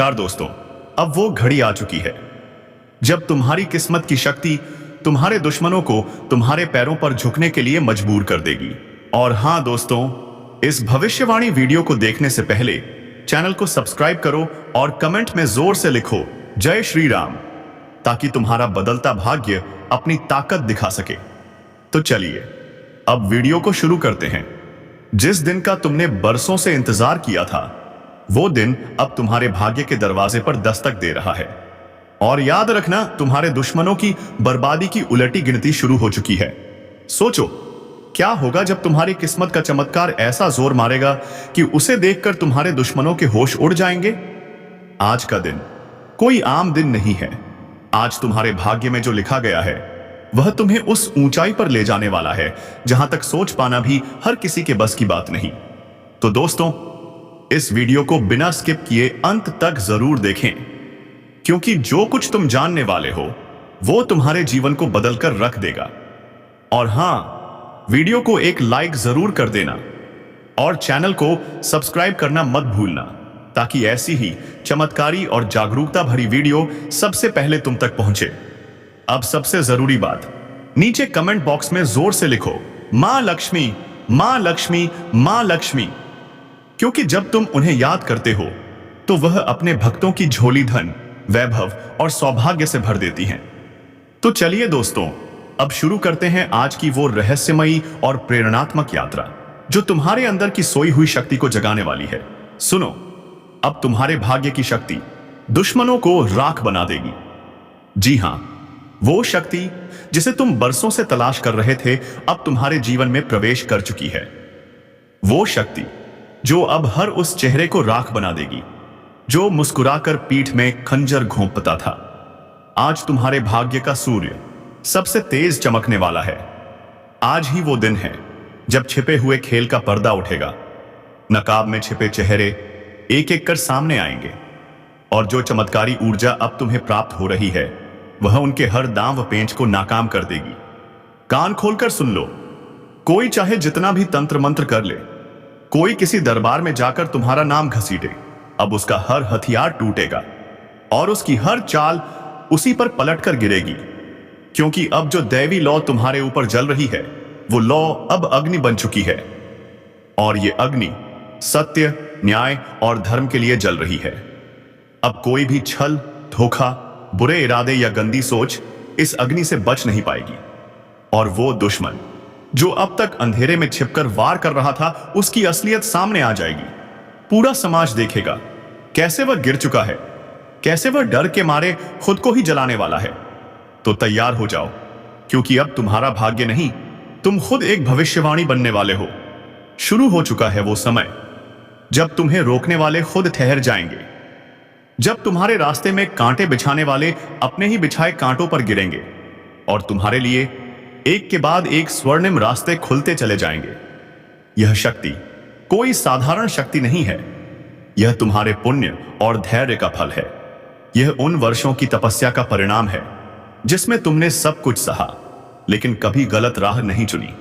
नमस्कार दोस्तों। अब वो घड़ी आ चुकी है जब तुम्हारी किस्मत की शक्ति तुम्हारे दुश्मनों को तुम्हारे पैरों पर झुकने के लिए मजबूर कर देगी। और हां दोस्तों, इस भविष्यवाणी वीडियो को देखने से पहले चैनल को सब्सक्राइब करो और कमेंट में जोर से लिखो जय श्री राम, ताकि तुम्हारा बदलता भाग्य अपनी ताकत दिखा सके। तो चलिए अब वीडियो को शुरू करते हैं। जिस दिन का तुमने बरसों से इंतजार किया था, वो दिन अब तुम्हारे भाग्य के दरवाजे पर दस्तक दे रहा है। और याद रखना, तुम्हारे दुश्मनों की बर्बादी की उलटी गिनती शुरू हो चुकी है। सोचो क्या होगा जब तुम्हारी किस्मत का चमत्कार ऐसा जोर मारेगा कि उसे देखकर तुम्हारे दुश्मनों के होश उड़ जाएंगे। आज का दिन कोई आम दिन नहीं है। आज तुम्हारे भाग्य में जो लिखा गया है वह तुम्हें उस ऊंचाई पर ले जाने वाला है जहां तक सोच पाना भी हर किसी के बस की बात नहीं। तो दोस्तों, इस वीडियो को बिना स्किप किए अंत तक जरूर देखें, क्योंकि जो कुछ तुम जानने वाले हो वो तुम्हारे जीवन को बदलकर रख देगा। और हां, वीडियो को एक लाइक जरूर कर देना और चैनल को सब्सक्राइब करना मत भूलना, ताकि ऐसी ही चमत्कारी और जागरूकता भरी वीडियो सबसे पहले तुम तक पहुंचे। अब सबसे जरूरी बात, नीचे कमेंट बॉक्स में जोर से लिखो मां लक्ष्मी, मां लक्ष्मी, मां लक्ष्मी, क्योंकि जब तुम उन्हें याद करते हो तो वह अपने भक्तों की झोली धन, वैभव और सौभाग्य से भर देती हैं। तो चलिए दोस्तों, अब शुरू करते हैं आज की वो रहस्यमयी और प्रेरणात्मक यात्रा जो तुम्हारे अंदर की सोई हुई शक्ति को जगाने वाली है। सुनो, अब तुम्हारे भाग्य की शक्ति दुश्मनों को राख बना देगी। जी हां, वो शक्ति जिसे तुम बरसों से तलाश कर रहे थे अब तुम्हारे जीवन में प्रवेश कर चुकी है। वो शक्ति जो अब हर उस चेहरे को राख बना देगी जो मुस्कुराकर पीठ में खंजर घोंपता था। आज तुम्हारे भाग्य का सूर्य सबसे तेज चमकने वाला है। आज ही वो दिन है जब छिपे हुए खेल का पर्दा उठेगा। नकाब में छिपे चेहरे एक एक कर सामने आएंगे, और जो चमत्कारी ऊर्जा अब तुम्हें प्राप्त हो रही है वह उनके हर दांव पेंच को नाकाम कर देगी। कान खोलकर सुन लो, कोई चाहे जितना भी तंत्र मंत्र कर ले, कोई किसी दरबार में जाकर तुम्हारा नाम घसीटे, अब उसका हर हथियार टूटेगा और उसकी हर चाल उसी पर पलटकर गिरेगी। क्योंकि अब जो दैवी लौ तुम्हारे ऊपर जल रही है वो लौ अब अग्नि बन चुकी है, और ये अग्नि सत्य, न्याय और धर्म के लिए जल रही है। अब कोई भी छल, धोखा, बुरे इरादे या गंदी सोच इस अग्नि से बच नहीं पाएगी। और वो दुश्मन जो अब तक अंधेरे में छिपकर वार कर रहा था, उसकी असलियत सामने आ जाएगी। पूरा समाज देखेगा कैसे वह गिर चुका है, कैसे वह डर के मारे खुद को ही जलाने वाला है। तो तैयार हो जाओ, क्योंकि अब तुम्हारा भाग्य नहीं, तुम खुद एक भविष्यवाणी बनने वाले हो। शुरू हो चुका है वो समय जब तुम्हें रोकने वाले खुद ठहर जाएंगे, जब तुम्हारे रास्ते में कांटे बिछाने वाले अपने ही बिछाए कांटों पर गिरेंगे और तुम्हारे लिए एक के बाद एक स्वर्णिम रास्ते खुलते चले जाएंगे। यह शक्ति कोई साधारण शक्ति नहीं है, यह तुम्हारे पुण्य और धैर्य का फल है। यह उन वर्षों की तपस्या का परिणाम है जिसमें तुमने सब कुछ सहा, लेकिन कभी गलत राह नहीं चुनी।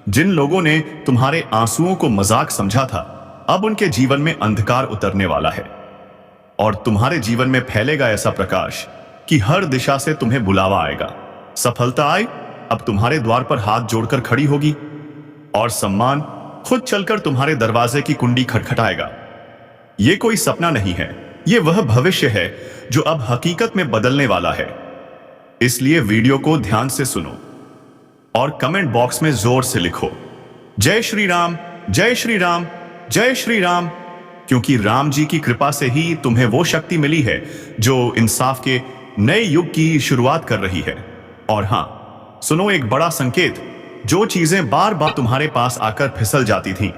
जिन लोगों ने तुम्हारे आंसुओं को मजाक समझा था, अब उनके जीवन में अंधकार उतरने वाला है, और तुम्हारे जीवन में फैलेगा ऐसा प्रकाश कि हर दिशा से तुम्हें बुलावा आएगा। सफलता आए अब तुम्हारे द्वार पर हाथ जोड़कर खड़ी होगी, और सम्मान खुद चलकर तुम्हारे दरवाजे की कुंडी खटखटाएगा। यह कोई सपना नहीं है, यह वह भविष्य है जो अब हकीकत में बदलने वाला है। इसलिए वीडियो को ध्यान से सुनो और कमेंट बॉक्स में जोर से लिखो जय श्री राम, जय श्री राम, जय श्री राम, क्योंकि राम जी की कृपा से ही तुम्हें वो शक्ति मिली है जो इंसाफ के नए युग की शुरुआत कर रही है। और हां, सुनो एक बड़ा संकेत, जो चीजें बार बार तुम्हारे पास आकर फिसल जाती थीं,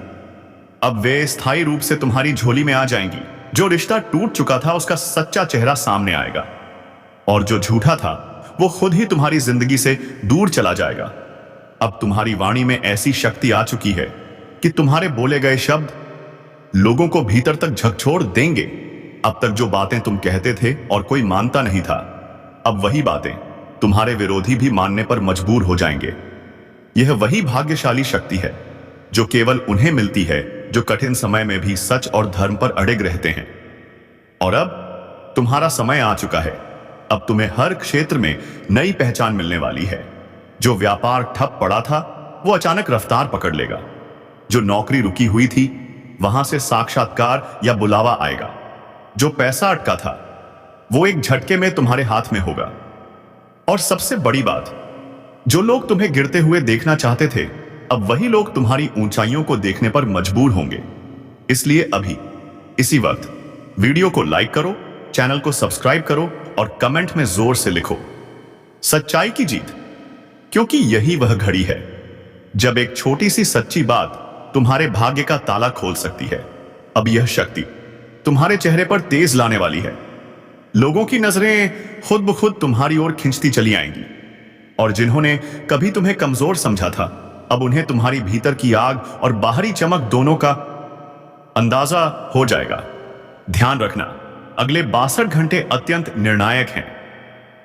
अब वे स्थायी रूप से तुम्हारी झोली में आ जाएंगी। जो रिश्ता टूट चुका था उसका सच्चा चेहरा सामने आएगा, और जो झूठा था वो खुद ही तुम्हारी जिंदगी से दूर चला जाएगा। अब तुम्हारी वाणी में ऐसी शक्ति आ चुकी है कि तुम्हारे बोले गए शब्द लोगों को भीतर तक झकझोर देंगे। अब तक जो बातें तुम कहते थे और कोई मानता नहीं था, अब वही बातें तुम्हारे विरोधी भी मानने पर मजबूर हो जाएंगे। यह वही भाग्यशाली शक्ति है जो केवल उन्हें मिलती है जो कठिन समय में भी सच और धर्म पर अड़िग रहते हैं। और अब तुम्हारा समय आ चुका है। अब तुम्हें हर क्षेत्र में नई पहचान मिलने वाली है। जो व्यापार ठप पड़ा था वो अचानक रफ्तार पकड़ लेगा। जो नौकरी रुकी हुई थी वहां से साक्षात्कार या बुलावा आएगा। जो पैसा अटका था वो एक झटके में तुम्हारे हाथ में होगा। और सबसे बड़ी बात, जो लोग तुम्हें गिरते हुए देखना चाहते थे अब वही लोग तुम्हारी ऊंचाइयों को देखने पर मजबूर होंगे। इसलिए अभी इसी वक्त वीडियो को लाइक करो, चैनल को सब्सक्राइब करो और कमेंट में जोर से लिखो सच्चाई की जीत, क्योंकि यही वह घड़ी है जब एक छोटी सी सच्ची बात तुम्हारे भाग्य का ताला खोल सकती है। अब यह शक्ति तुम्हारे चेहरे पर तेज लाने वाली है। लोगों की नजरें खुद ब खुद तुम्हारी ओर खिंचती चली आएंगी और जिन्होंने कभी तुम्हें कमजोर समझा था अब उन्हें तुम्हारी भीतर की आग और बाहरी चमक दोनों का अंदाजा हो जाएगा। ध्यान रखना, अगले 62 घंटे अत्यंत निर्णायक हैं।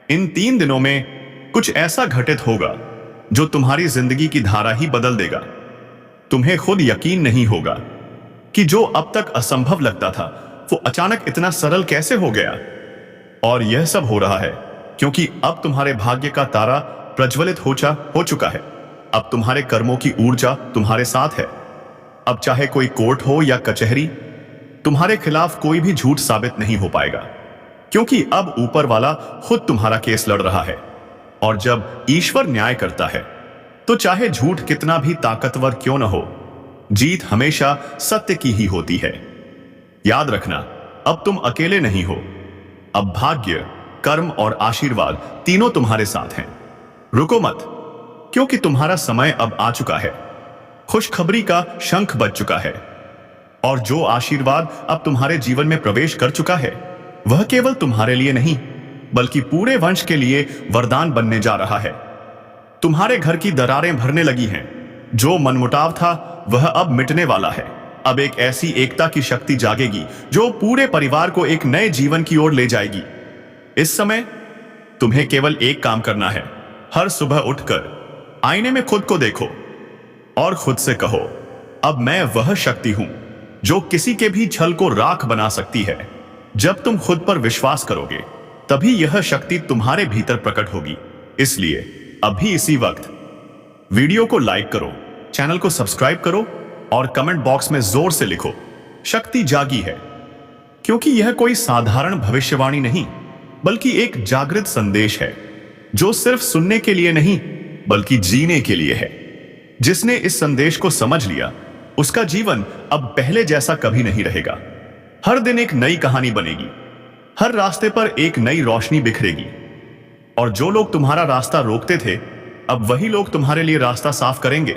इन 3 दिनों में कुछ ऐसा घटित होगा जो तुम्हारी जिंदगी की धारा ही बदल देगा। तुम्हें खुद यकीन नहीं होगा कि जो अब तक असंभव लगता था वो अचानक इतना सरल कैसे हो गया। और यह सब हो रहा है क्योंकि अब तुम्हारे भाग्य का तारा प्रज्वलित हो चुका है। अब तुम्हारे कर्मों की ऊर्जा तुम्हारे साथ है। अब चाहे कोई कोर्ट हो या कचहरी, तुम्हारे खिलाफ कोई भी झूठ साबित नहीं हो पाएगा, क्योंकि अब ऊपर वाला खुद तुम्हारा केस लड़ रहा है। और जब ईश्वर न्याय करता है तो चाहे झूठ कितना भी ताकतवर क्यों न हो, जीत हमेशा सत्य की ही होती है। याद रखना, अब तुम अकेले नहीं हो। अब भाग्य, कर्म और आशीर्वाद तीनों तुम्हारे साथ हैं। रुको मत, क्योंकि तुम्हारा समय अब आ चुका है। खुशखबरी का शंख बज चुका है और जो आशीर्वाद अब तुम्हारे जीवन में प्रवेश कर चुका है वह केवल तुम्हारे लिए नहीं बल्कि पूरे वंश के लिए वरदान बनने जा रहा है। तुम्हारे घर की दरारें भरने लगी हैं। जो मनमुटाव था वह अब मिटने वाला है। अब एक ऐसी एकता की शक्ति जागेगी जो पूरे परिवार को एक नए जीवन की ओर ले जाएगी। इस समय तुम्हें केवल एक काम करना है। हर सुबह उठकर आईने में खुद को देखो और खुद से कहो, अब मैं वह शक्ति हूं जो किसी के भी छल को राख बना सकती है। जब तुम खुद पर विश्वास करोगे तभी यह शक्ति तुम्हारे भीतर प्रकट होगी। इसलिए अभी इसी वक्त वीडियो को लाइक करो, चैनल को सब्सक्राइब करो और कमेंट बॉक्स में जोर से लिखो शक्ति जागी है, क्योंकि यह कोई साधारण भविष्यवाणी नहीं बल्कि एक जागृत संदेश है जो सिर्फ सुनने के लिए नहीं बल्कि जीने के लिए है। जिसने इस संदेश को समझ लिया उसका जीवन अब पहले जैसा कभी नहीं रहेगा। हर दिन एक नई कहानी बनेगी, हर रास्ते पर एक नई रोशनी बिखरेगी और जो लोग तुम्हारा रास्ता रोकते थे अब वही लोग तुम्हारे लिए रास्ता साफ करेंगे।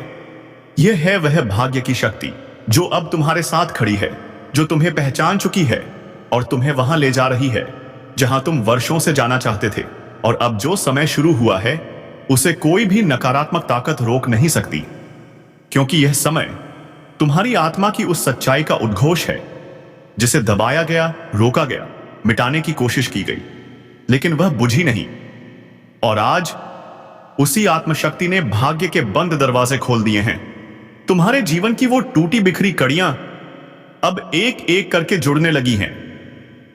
यह है वह भाग्य की शक्ति जो अब तुम्हारे साथ खड़ी है, जो तुम्हें पहचान चुकी है और तुम्हें वहां ले जा रही है जहां तुम वर्षों से जाना चाहते थे। और अब जो समय शुरू हुआ है उसे कोई भी नकारात्मक ताकत रोक नहीं सकती, क्योंकि यह समय तुम्हारी आत्मा की उस सच्चाई का उद्घोष है जिसे दबाया गया, रोका गया, मिटाने की कोशिश की गई, लेकिन वह बुझी नहीं। और आज उसी आत्मशक्ति ने भाग्य के बंद दरवाजे खोल दिए हैं। तुम्हारे जीवन की वो टूटी बिखरी कड़ियां अब एक एक करके जुड़ने लगी हैं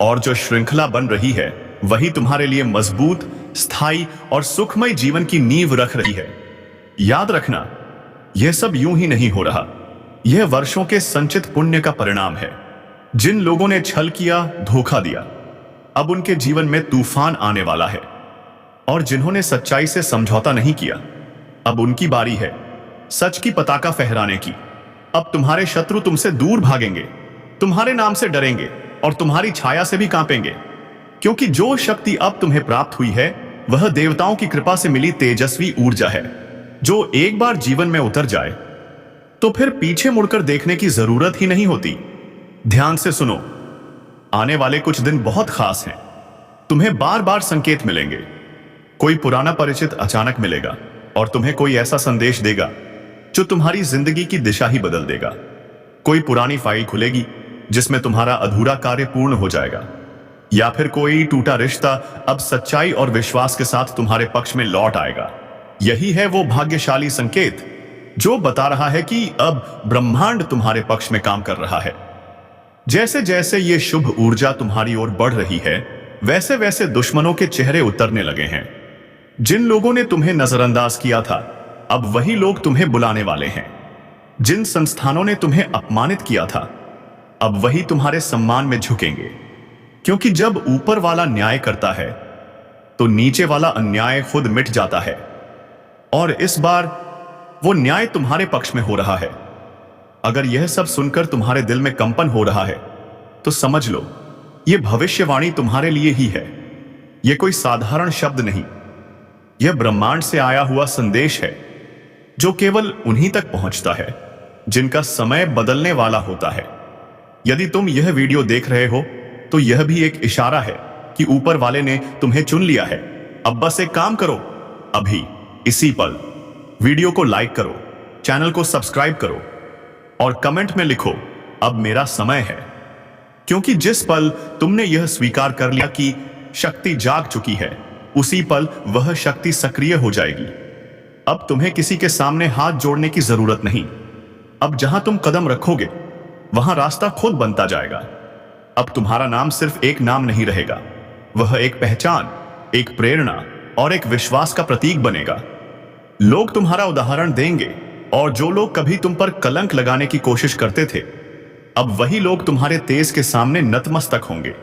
और जो श्रृंखला बन रही है वही तुम्हारे लिए मजबूत, स्थायी और सुखमय जीवन की नींव रख रही है। याद रखना, यह सब यूं ही नहीं हो रहा। यह वर्षों के संचित पुण्य का परिणाम है। जिन लोगों ने छल किया, धोखा दिया, अब उनके जीवन में तूफान आने वाला है। और जिन्होंने सच्चाई से समझौता नहीं किया अब उनकी बारी है सच की पताका फहराने की। अब तुम्हारे शत्रु तुमसे दूर भागेंगे, तुम्हारे नाम से डरेंगे और तुम्हारी छाया से भी कांपेंगे, क्योंकि जो शक्ति अब तुम्हें प्राप्त हुई है वह देवताओं की कृपा से मिली तेजस्वी ऊर्जा है जो एक बार जीवन में उतर जाए तो फिर पीछे मुड़कर देखने की जरूरत ही नहीं होती। ध्यान से सुनो, आने वाले कुछ दिन बहुत खास हैं। तुम्हें बार बार संकेत मिलेंगे। कोई पुराना परिचित अचानक मिलेगा और तुम्हें कोई ऐसा संदेश देगा जो तुम्हारी जिंदगी की दिशा ही बदल देगा। कोई पुरानी फाइल खुलेगी जिसमें तुम्हारा अधूरा कार्य पूर्ण हो जाएगा, या फिर कोई टूटा रिश्ता अब सच्चाई और विश्वास के साथ तुम्हारे पक्ष में लौट आएगा। यही है वो भाग्यशाली संकेत जो बता रहा है कि अब ब्रह्मांड तुम्हारे पक्ष में काम कर रहा है। जैसे जैसे ये शुभ ऊर्जा तुम्हारी ओर बढ़ रही है वैसे वैसे दुश्मनों के चेहरे उतरने लगे हैं। जिन लोगों ने तुम्हें नजरअंदाज किया था, अब वही लोग तुम्हें बुलाने वाले हैं। जिन संस्थानों ने तुम्हें अपमानित किया था, अब वही तुम्हारे सम्मान में झुकेंगे। क्योंकि जब ऊपर वाला न्याय करता है तो नीचे वाला अन्याय खुद मिट जाता है, और इस बार वो न्याय तुम्हारे पक्ष में हो रहा है। अगर यह सब सुनकर तुम्हारे दिल में कंपन हो रहा है तो समझ लो, यह भविष्यवाणी तुम्हारे लिए ही है। यह कोई साधारण शब्द नहीं, यह ब्रह्मांड से आया हुआ संदेश है, जो केवल उन्हीं तक पहुंचता है जिनका समय बदलने वाला होता है। यदि तुम यह वीडियो देख रहे हो तो यह भी एक इशारा है कि ऊपर वाले ने तुम्हें चुन लिया है। अब बस एक काम करो, अभी इसी पल वीडियो को लाइक करो, चैनल को सब्सक्राइब करो और कमेंट में लिखो, अब मेरा समय है। क्योंकि जिस पल तुमने यह स्वीकार कर लिया कि शक्ति जाग चुकी है, उसी पल वह शक्ति सक्रिय हो जाएगी। अब तुम्हें किसी के सामने हाथ जोड़ने की जरूरत नहीं। अब जहां तुम कदम रखोगे वहां रास्ता खुद बनता जाएगा। अब तुम्हारा नाम सिर्फ एक नाम नहीं रहेगा, वह एक पहचान, एक प्रेरणा और एक विश्वास का प्रतीक बनेगा। लोग तुम्हारा उदाहरण देंगे, और जो लोग कभी तुम पर कलंक लगाने की कोशिश करते थे, अब वही लोग तुम्हारे तेज के सामने नतमस्तक होंगे।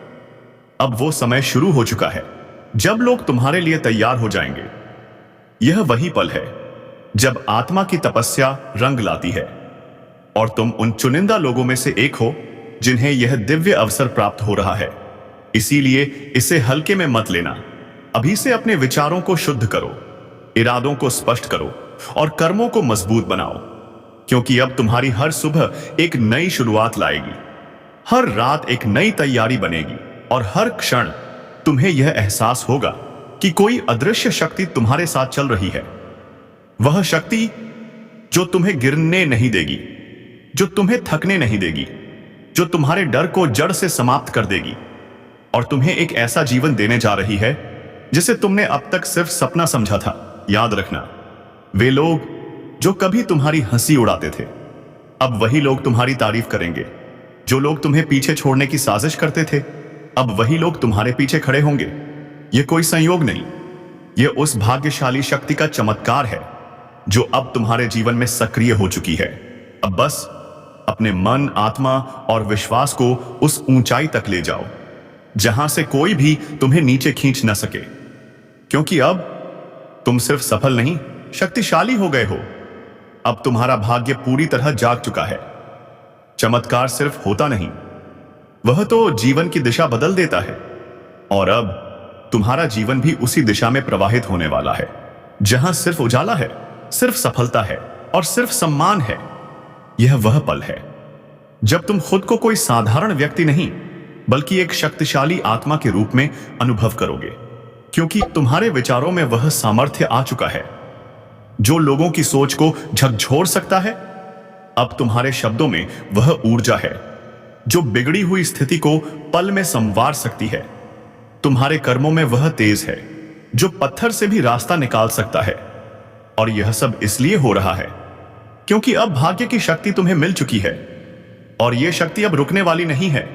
अब वो समय शुरू हो चुका है जब लोग तुम्हारे लिए तैयार हो जाएंगे। यह वही पल है जब आत्मा की तपस्या रंग लाती है, और तुम उन चुनिंदा लोगों में से एक हो जिन्हें यह दिव्य अवसर प्राप्त हो रहा है। इसीलिए इसे हल्के में मत लेना। अभी से अपने विचारों को शुद्ध करो, इरादों को स्पष्ट करो और कर्मों को मजबूत बनाओ। क्योंकि अब तुम्हारी हर सुबह एक नई शुरुआत लाएगी, हर रात एक नई तैयारी बनेगी, और हर क्षण तुम्हें यह एहसास होगा कि कोई अदृश्य शक्ति तुम्हारे साथ चल रही है। वह शक्ति जो तुम्हें गिरने नहीं देगी, जो तुम्हें थकने नहीं देगी, जो तुम्हारे डर को जड़ से समाप्त कर देगी, और तुम्हें एक ऐसा जीवन देने जा रही है जिसे तुमने अब तक सिर्फ सपना समझा था। याद रखना, वे लोग जो कभी तुम्हारी हंसी उड़ाते थे, अब वही लोग तुम्हारी तारीफ करेंगे। जो लोग तुम्हें पीछे छोड़ने की साजिश करते थे, अब वही लोग तुम्हारे पीछे खड़े होंगे। यह कोई संयोग नहीं, यह उस भाग्यशाली शक्ति का चमत्कार है जो अब तुम्हारे जीवन में सक्रिय हो चुकी है। अब बस अपने मन, आत्मा और विश्वास को उस ऊंचाई तक ले जाओ जहां से कोई भी तुम्हें नीचे खींच न सके। क्योंकि अब तुम सिर्फ सफल नहीं, शक्तिशाली हो गए हो। अब तुम्हारा भाग्य पूरी तरह जाग चुका है। चमत्कार सिर्फ होता नहीं, वह तो जीवन की दिशा बदल देता है। और अब तुम्हारा जीवन भी उसी दिशा में प्रवाहित होने वाला है जहां सिर्फ उजाला है, सिर्फ सफलता है और सिर्फ सम्मान है। यह वह पल है जब तुम खुद को कोई साधारण व्यक्ति नहीं, बल्कि एक शक्तिशाली आत्मा के रूप में अनुभव करोगे। क्योंकि तुम्हारे विचारों में वह सामर्थ्य आ चुका है जो लोगों की सोच को झकझोर सकता है। अब तुम्हारे शब्दों में वह ऊर्जा है जो बिगड़ी हुई स्थिति को पल में संवार सकती है। तुम्हारे कर्मों में वह तेज है जो पत्थर से भी रास्ता निकाल सकता है। और यह सब इसलिए हो रहा है क्योंकि अब भाग्य की शक्ति तुम्हें मिल चुकी है, और यह शक्ति अब रुकने वाली नहीं है।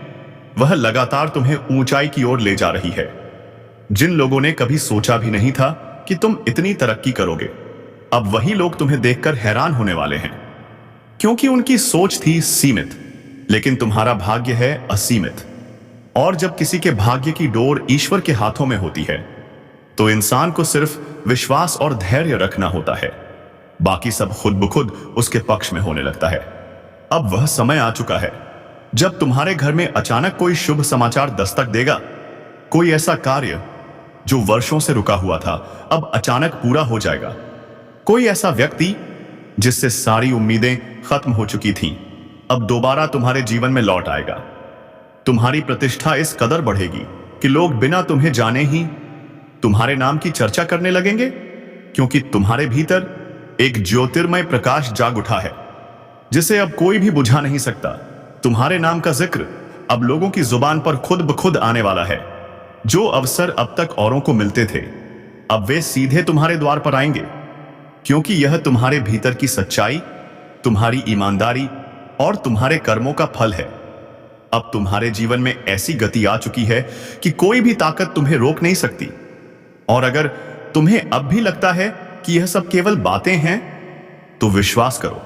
वह लगातार तुम्हें ऊंचाई की ओर ले जा रही है। जिन लोगों ने कभी सोचा भी नहीं था कि तुम इतनी तरक्की करोगे, अब वही लोग तुम्हें देखकर हैरान होने वाले हैं। क्योंकि उनकी सोच थी सीमित, लेकिन तुम्हारा भाग्य है असीमित। और जब किसी के भाग्य की डोर ईश्वर के हाथों में होती है, तो इंसान को सिर्फ विश्वास और धैर्य रखना होता है। बाकी सब खुद ब खुद उसके पक्ष में होने लगता है। अब वह समय आ चुका है जब तुम्हारे घर में अचानक कोई शुभ समाचार दस्तक देगा। कोई ऐसा कार्य जो वर्षों से रुका हुआ था, अब अचानक पूरा हो जाएगा। कोई ऐसा व्यक्ति जिससे सारी उम्मीदें खत्म हो चुकी थीं, अब दोबारा तुम्हारे जीवन में लौट आएगा। तुम्हारी प्रतिष्ठा इस कदर बढ़ेगी कि लोग बिना तुम्हें जाने ही तुम्हारे नाम की चर्चा करने लगेंगे। क्योंकि तुम्हारे भीतर एक ज्योतिर्मय प्रकाश जाग उठा है जिसे अब कोई भी बुझा नहीं सकता। तुम्हारे नाम का जिक्र अब लोगों की जुबान पर खुद ब खुद आने वाला है। जो अवसर अब तक औरों को मिलते थे, अब वे सीधे तुम्हारे द्वार पर आएंगे। क्योंकि यह तुम्हारे भीतर की सच्चाई, तुम्हारी ईमानदारी और तुम्हारे कर्मों का फल है। अब तुम्हारे जीवन में ऐसी गति आ चुकी है कि कोई भी ताकत तुम्हें रोक नहीं सकती। और अगर तुम्हें अब भी लगता है कि यह सब केवल बातें हैं, तो विश्वास करो,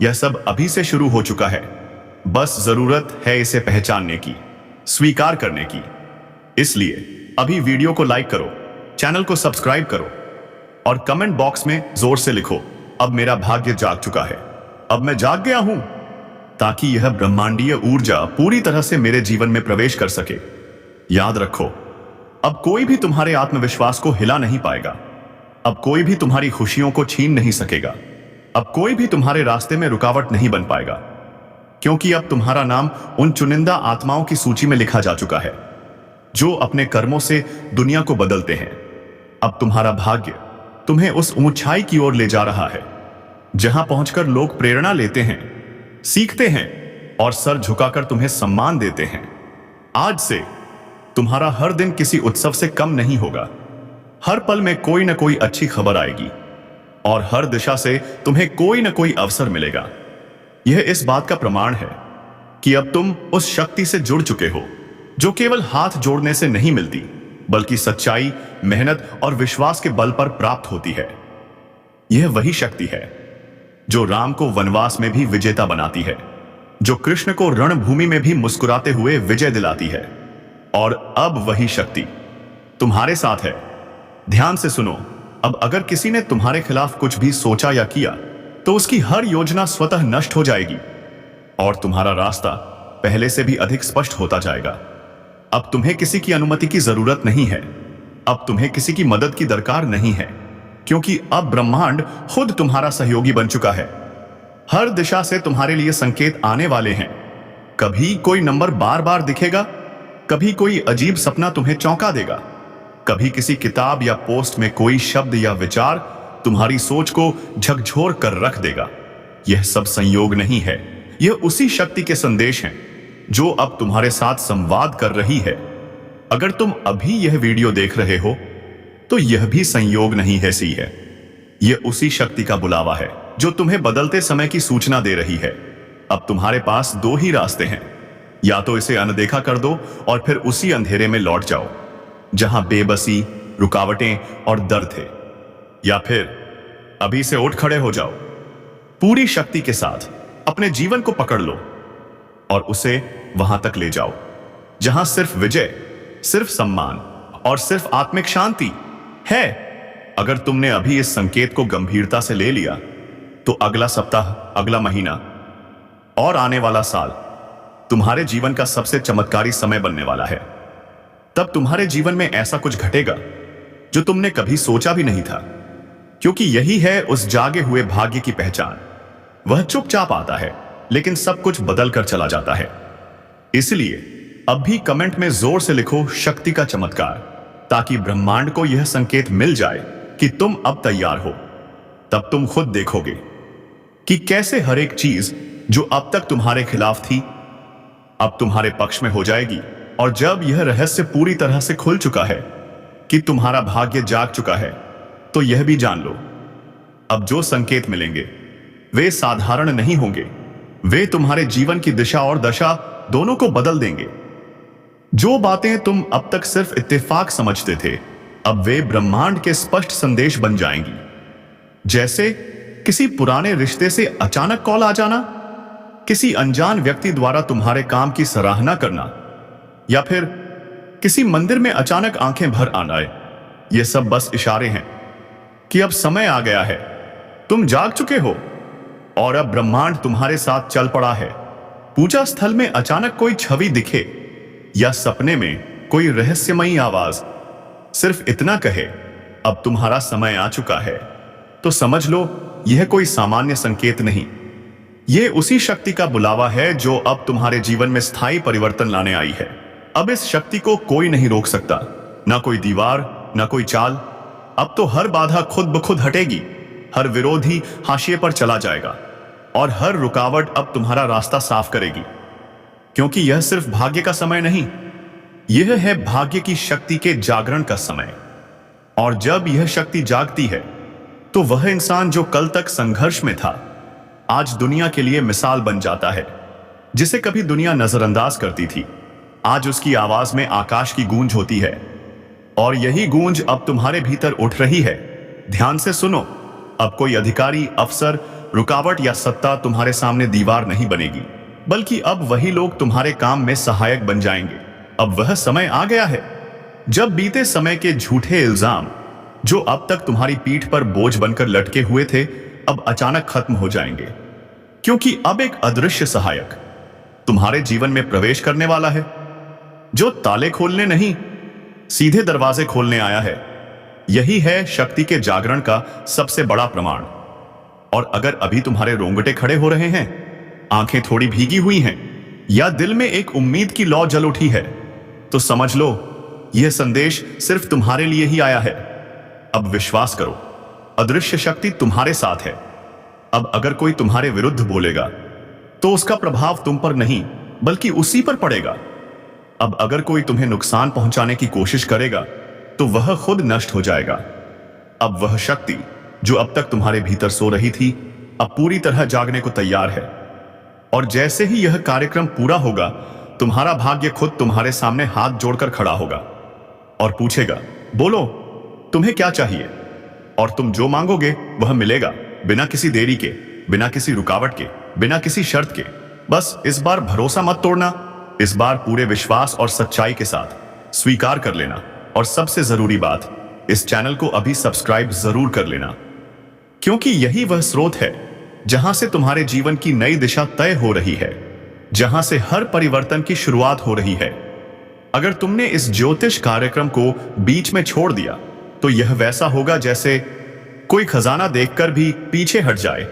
यह सब अभी से शुरू हो चुका है। बस जरूरत है इसे पहचानने की, स्वीकार करने की। इसलिए अभी वीडियो को लाइक करो, चैनल को सब्सक्राइब करो और कमेंट बॉक्स में जोर से लिखो, अब मेरा भाग्य जाग चुका है, अब मैं जाग गया हूं, ताकि यह ब्रह्मांडीय ऊर्जा पूरी तरह से मेरे जीवन में प्रवेश कर सके। याद रखो, अब कोई भी तुम्हारे आत्मविश्वास को हिला नहीं पाएगा। अब कोई भी तुम्हारी खुशियों को छीन नहीं सकेगा। अब कोई भी तुम्हारे रास्ते में रुकावट नहीं बन पाएगा, क्योंकि अब तुम्हारा नाम उन चुनिंदा आत्माओं की सूची में लिखा जा चुका है जो अपने कर्मों से दुनिया को बदलते हैं। अब तुम्हारा भाग्य तुम्हें उस ऊंचाई की ओर ले जा रहा है जहां पहुंचकर लोग प्रेरणा लेते हैं, सीखते हैं और सर झुकाकर तुम्हें सम्मान देते हैं। आज से तुम्हारा हर दिन किसी उत्सव से कम नहीं होगा। हर पल में कोई न कोई अच्छी खबर आएगी और हर दिशा से तुम्हें कोई न कोई अवसर मिलेगा। यह इस बात का प्रमाण है कि अब तुम उस शक्ति से जुड़ चुके हो जो केवल हाथ जोड़ने से नहीं मिलती, बल्कि सच्चाई, मेहनत और विश्वास के बल पर प्राप्त होती है। यह वही शक्ति है जो राम को वनवास में भी विजेता बनाती है, जो कृष्ण को रणभूमि में भी मुस्कुराते हुए विजय दिलाती है, और अब वही शक्ति तुम्हारे साथ है। ध्यान से सुनो, अब अगर किसी ने तुम्हारे खिलाफ कुछ भी सोचा या किया, तो उसकी हर योजना स्वतः नष्ट हो जाएगी और तुम्हारा रास्ता पहले से भी अधिक स्पष्ट होता जाएगा। अब तुम्हें किसी की अनुमति की जरूरत नहीं है। अब तुम्हें किसी की मदद की दरकार नहीं है, क्योंकि अब ब्रह्मांड खुद तुम्हारा सहयोगी बन चुका है। हर दिशा से तुम्हारे लिए संकेत आने वाले हैं। कभी कोई नंबर बार बार दिखेगा, कभी कोई अजीब सपना तुम्हें चौंका देगा, कभी किसी किताब या पोस्ट में कोई शब्द या विचार तुम्हारी सोच को झकझोर कर रख देगा। यह सब संयोग नहीं है, यह उसी शक्ति के संदेश हैं जो अब तुम्हारे साथ संवाद कर रही है। अगर तुम अभी यह वीडियो देख रहे हो, तो यह भी संयोग नहीं है, सही है। यह उसी शक्ति का बुलावा है जो तुम्हें बदलते समय की सूचना दे रही है। अब तुम्हारे पास दो ही रास्ते हैं, या तो इसे अनदेखा कर दो और फिर उसी अंधेरे में लौट जाओ जहां बेबसी, रुकावटें और दर्द थे, या फिर अभी से उठ खड़े हो जाओ, पूरी शक्ति के साथ अपने जीवन को पकड़ लो और उसे वहां तक ले जाओ जहां सिर्फ विजय, सिर्फ सम्मान और सिर्फ आत्मिक शांति है। अगर तुमने अभी इस संकेत को गंभीरता से ले लिया, तो अगला सप्ताह, अगला महीना और आने वाला साल तुम्हारे जीवन का सबसे चमत्कारी समय बनने वाला है। तब तुम्हारे जीवन में ऐसा कुछ घटेगा जो तुमने कभी सोचा भी नहीं था, क्योंकि यही है उस जागे हुए भाग्य की पहचान। वह चुपचाप आता है, लेकिन सब कुछ बदल कर चला जाता है। इसलिए अब भी कमेंट में जोर से लिखो, शक्ति का चमत्कार, ताकि ब्रह्मांड को यह संकेत मिल जाए कि तुम अब तैयार हो। तब तुम खुद देखोगे कि कैसे हर एक चीज जो अब तक तुम्हारे खिलाफ थी, अब तुम्हारे पक्ष में हो जाएगी। और जब यह रहस्य पूरी तरह से खुल चुका है कि तुम्हारा भाग्य जाग चुका है, तो यह भी जान लो, अब जो संकेत मिलेंगे वे साधारण नहीं होंगे। वे तुम्हारे जीवन की दिशा और दशा दोनों को बदल देंगे। जो बातें तुम अब तक सिर्फ इत्तेफाक समझते थे, अब वे ब्रह्मांड के स्पष्ट संदेश बन जाएंगी। जैसे किसी पुराने रिश्ते से अचानक कॉल आ जाना, किसी अनजान व्यक्ति द्वारा तुम्हारे काम की सराहना करना, या फिर किसी मंदिर में अचानक आंखें भर आना। ये सब बस इशारे हैं कि अब समय आ गया है, तुम जाग चुके हो और अब ब्रह्मांड तुम्हारे साथ चल पड़ा है। पूजा स्थल में अचानक कोई छवि दिखे या सपने में कोई रहस्यमयी आवाज सिर्फ इतना कहे, अब तुम्हारा समय आ चुका है, तो समझ लो यह कोई सामान्य संकेत नहीं, यह उसी शक्ति का बुलावा है जो अब तुम्हारे जीवन में स्थायी परिवर्तन लाने आई है। अब इस शक्ति को कोई नहीं रोक सकता, ना कोई दीवार, ना कोई चाल। अब तो हर बाधा खुद ब खुद हटेगी, हर विरोधी हाशिए पर चला जाएगा और हर रुकावट अब तुम्हारा रास्ता साफ करेगी। क्योंकि यह सिर्फ भाग्य का समय नहीं, यह है भाग्य की शक्ति के जागरण का समय। और जब यह शक्ति जागती है, तो वह इंसान जो कल तक संघर्ष में था, आज दुनिया के लिए मिसाल बन जाता है। जिसे कभी दुनिया नजरअंदाज करती थी, आज उसकी आवाज में आकाश की गूंज होती है। और यही गूंज अब तुम्हारे भीतर उठ रही है। ध्यान से सुनो, अब कोई अधिकारी, अफसर, रुकावट या सत्ता तुम्हारे सामने दीवार नहीं बनेगी, बल्कि अब वही लोग तुम्हारे काम में सहायक बन जाएंगे। अब वह समय आ गया है जब बीते समय के झूठे इल्जाम, जो अब तक तुम्हारी पीठ पर बोझ बनकर लटके हुए थे, अब अचानक खत्म हो जाएंगे। क्योंकि अब एक अदृश्य सहायक तुम्हारे जीवन में प्रवेश करने वाला है, जो ताले खोलने नहीं, सीधे दरवाजे खोलने आया है। यही है शक्ति के जागरण का सबसे बड़ा प्रमाण। और अगर अभी तुम्हारे रोंगटे खड़े हो रहे हैं, आंखें थोड़ी भीगी हुई हैं, या दिल में एक उम्मीद की लौ जल उठी है, तो समझ लो यह संदेश सिर्फ तुम्हारे लिए ही आया है। अब विश्वास करो, अदृश्य शक्ति तुम्हारे साथ है। अब अगर कोई तुम्हारे विरुद्ध बोलेगा, तो उसका प्रभाव तुम पर नहीं, बल्कि उसी पर पड़ेगा। अब अगर कोई तुम्हें नुकसान पहुंचाने की कोशिश करेगा, तो वह खुद नष्ट हो जाएगा। अब वह शक्ति जो अब तक तुम्हारे भीतर सो रही थी, अब पूरी तरह जागने को तैयार है। और जैसे ही यह कार्यक्रम पूरा होगा, तुम्हारा भाग्य खुद तुम्हारे सामने हाथ जोड़कर खड़ा होगा और पूछेगा, बोलो तुम्हें क्या चाहिए? और तुम जो मांगोगे वह मिलेगा, बिना किसी देरी के, बिना किसी रुकावट के, बिना किसी शर्त के। बस इस बार भरोसा मत तोड़ना, इस बार पूरे विश्वास और सच्चाई के साथ स्वीकार कर लेना। और सबसे जरूरी बात, इस चैनल को अभी सब्सक्राइब जरूर कर लेना, क्योंकि यही वह स्रोत है जहां से तुम्हारे जीवन की नई दिशा तय हो रही है, जहां से हर परिवर्तन की शुरुआत हो रही है। अगर तुमने इस ज्योतिष कार्यक्रम को बीच में छोड़ दिया, तो यह वैसा होगा जैसे कोई खजाना देखकर भी पीछे हट जाए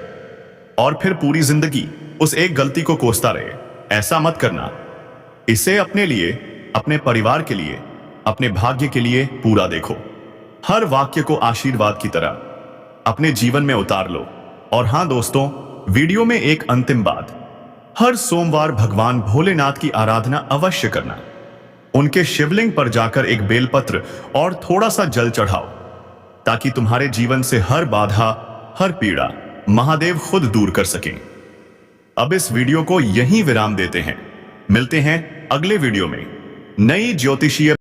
और फिर पूरी जिंदगी उस एक गलती को कोसता रहे। ऐसा मत करना। इसे अपने लिए, अपने परिवार के लिए, अपने भाग्य के लिए पूरा देखो। हर वाक्य को आशीर्वाद की तरह अपने जीवन में उतार लो। और हां दोस्तों, वीडियो में एक अंतिम बात, हर सोमवार भगवान भोलेनाथ की आराधना अवश्य करना। उनके शिवलिंग पर जाकर एक बेलपत्र और थोड़ा सा जल चढ़ाओ, ताकि तुम्हारे जीवन से हर बाधा, हर पीड़ा महादेव खुद दूर कर सकें। अब इस वीडियो को यहीं विराम देते हैं। मिलते हैं अगले वीडियो में नई ज्योतिषीय